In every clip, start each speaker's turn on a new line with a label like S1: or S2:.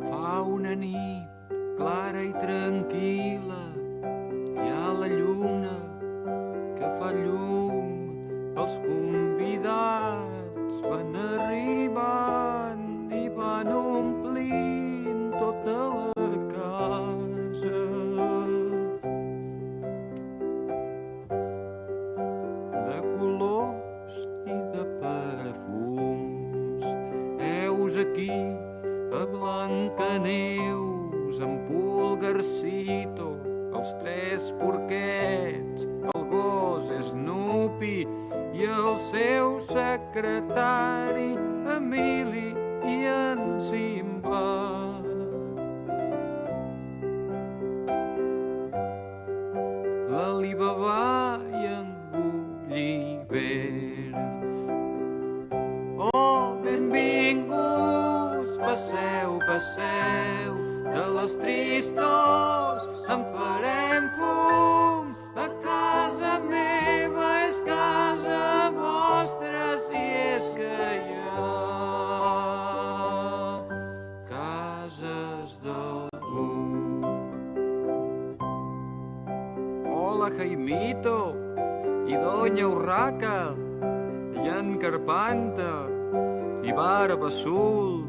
S1: Fa una nit clara i tranquil·la, hi ha la lluna que fa llum, els convidats van arribant i van omplint tota la casa. De colors i de perfums, heus aquí a Blancaneus, en Pulgarcito, els tres porquets, el gos Snoopy i el seu secretari Emili i en Simba. L'Alibaba i en Gulliver. Oh, benvinguts, passeu, passeu, de les tristors en farem fum. A casa meva és casa vostra, si és que hi ha cases d'algú. Hola, Jaimito i Doña Urraca, i en Carpanta, i Barba Azul,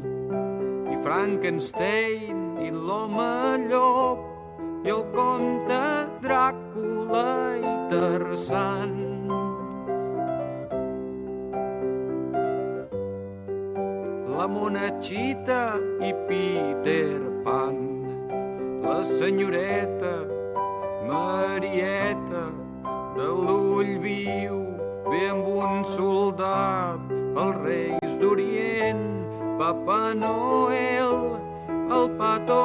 S1: i Frankenstein, i l'home llop, i el comte Dràcula i Tarzan. La Monachita i Peter Pan, la senyoreta Marieta de l'ull viu, ve amb un soldat, els Reis d'Orient, Papa Noel, el Pato